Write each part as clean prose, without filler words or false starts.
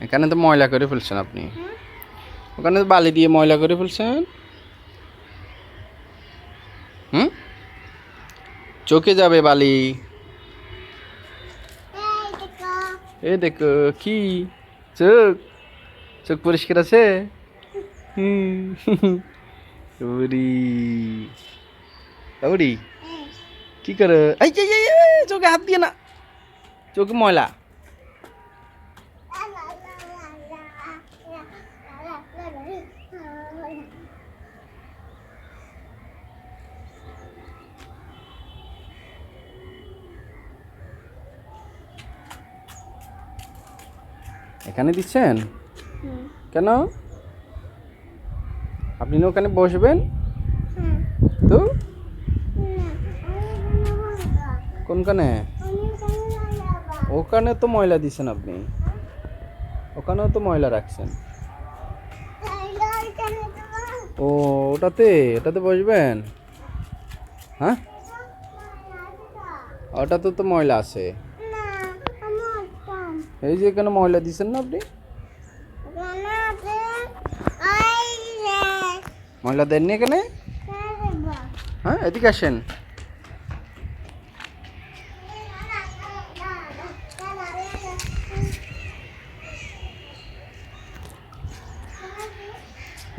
এখানে তো ময়লা করে ফেলছেন আপনি। ওখানে তো বালি দিয়ে ময়লা করে ফেলছেন। হুম, চোখে যাবে বালি। এই দেখো কি চোখ, চোখ পরিষ্কার আছে। হুম, ওরি ওরি কি করে? এই যে চোখে হাত দিয়ে না, চোখে ময়লা। এখানে দিচ্ছেন কেন? আপনি না ওখানে বসবেন তো? কোনখানে? ওখানে তো ময়লা দিচ্ছেন আপনি, ওখানেও তো ময়লা রাখছেন। ও ওটাতে, ওটাতে বসবেন? হ্যাঁ, ওটাতে তো ময়লা আছে। এই যে এখানে ময়লা দিচ্ছেন না আপনি। ময়লা দেননি এখানে। হ্যাঁ, এদিকে আসেন।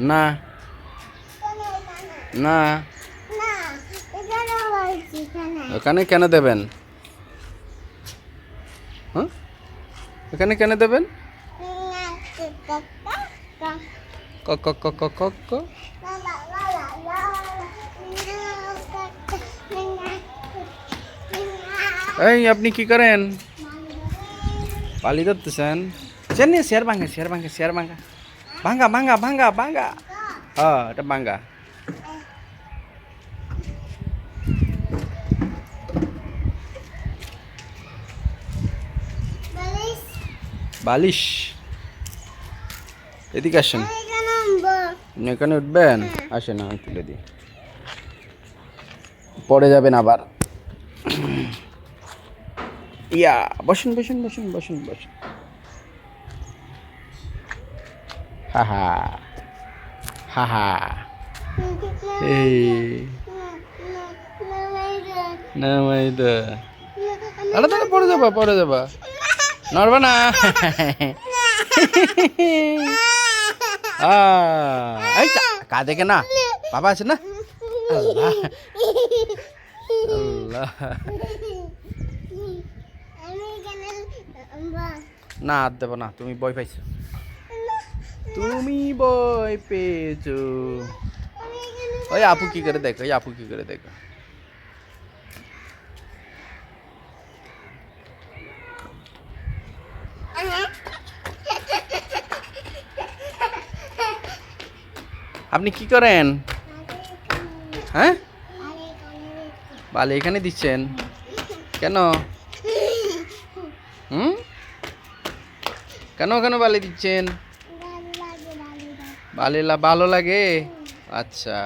না না, ওখানে কেন দেবেন? হ্যাঁ, এখানে কেন দেবেন? ক ক ক ক ক ক। এই আপনি কি করেন? পালি ধরতেছেন? চেন শেয়ার ভাঙ্গা, শেয়ার ভাঙ্গা, শেয়ার ভাঙ্গা, ভাঙ্গা ভাঙ্গা ভাঙ্গা ভাঙ্গা। হ্যাঁ, এটা ভাঙ্গা। বালিশ। এদিকে আসেন। এখানে উঠবেন? আসেন, আমি তুলে দিই, পড়ে যাবেন আবার। ইয়া, বসুন বসুন বসুন বসুন বসুন। হা হা হা হা। এই নামাই দে। আরে দাঁড়া, পড়ে যাবা, পড়ে যাবা, নড়বা না। এই কাঁদে কেনা, বাবা আছে না। আল্লাহ আল্লাহ। না আর দেবো না, তুমি ভয় পাইছো, তুমি ভয় পেয়েছো। ওই আপু কি করে দেখো, ওই আপু কি করে দেখো। আপনি কি করেন? হ্যাঁ, বালি এখানে দিচ্ছেন কেন? হুম, কেন কেন বালি দিচ্ছেন? বালি ভালো লাগে, আচ্ছা।